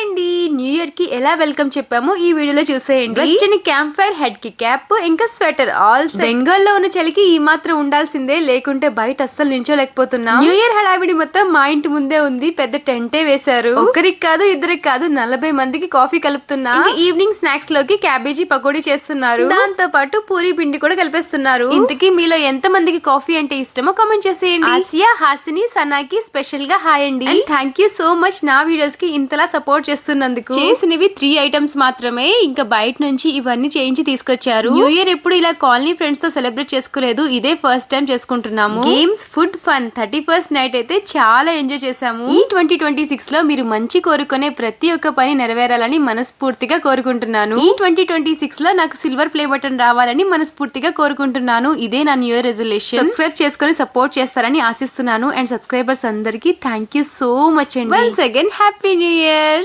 అండి, new year కి ఎలా వెల్కమ్ చెప్పామో ఈ వీడియోలో చూసేయండి. వచ్చిన క్యాంప్ ఫైర్, హెడ్ కి క్యాప్, ఇంకా స్వెటర్, ఆల్ బెంగాల్లో ఉన్న చలికి ఈ మాత్రం ఉండాల్సిందే, లేకుంటే బయట అస్సలు నించోలేకపోతున్నాం. న్యూ ఇయర్ హడావిడి మొత్తం మా ఇంటి ముందే ఉంది. పెద్ద టెంటే వేశారు. ఒకరికి కాదు, ఇద్దరికి కాదు, 40 మందికి కాఫీ కలుపుతున్నా. ఈవినింగ్ స్నాక్స్ లోకి క్యాబేజీ పకోడీ చేస్తున్నారు. దాంతో పాటు పూరి పిండి కూడా కలిపేస్తున్నారు. ఇంతకీ మీలో ఎంత మందికి కాఫీ అంటే ఇష్టమో కామెంట్ చేసేయండి. ఆసియా, హాసిని, సనాకి స్పెషల్ గా హాయ్ అండి. థ్యాంక్ యూ సో మచ్ నా వీడియోస్ కి ఇంతలా సపోర్ట్ చేస్తున్నందుకు. చేసినవి 3 ఐటమ్స్ మాత్రమే, ఇంకా బయట నుంచి ఇవన్నీ చేయించి తీసుకొచ్చారు. న్యూ ఇయర్ ఎప్పుడు ఇలా కాలనీ ఫ్రెండ్స్ తో సెలబ్రేట్ చేసుకోలేదు, ఇదే ఫస్ట్ టైం చేసుకుంటున్నాము. Games, food, fun. 31st night అయితే చాలా ఎంజాయ్ చేసాము. ఈ 2026 లో మీరు మంచి కోరుకునే ప్రతి ఒక్క పని నెరవేరాలని మనస్ఫూర్తిగా కోరుకుంటున్నాను. ఈ 2026 లో నాకు సిల్వర్ ప్లే బటన్ రావాలని మనస్ఫూర్తిగా కోరుకుంటున్నాను. ఇదే నా న్యూ ఇయర్ రెజల్యూషన్. సబ్స్క్రైబ్ చేసుకుని సపోర్ట్ చేస్తారని ఆశిస్తున్నాను. అండ్ సబ్స్క్రైబర్స్ అందరికి థ్యాంక్ యూ సో మచ్ అండి. Once again happy new year.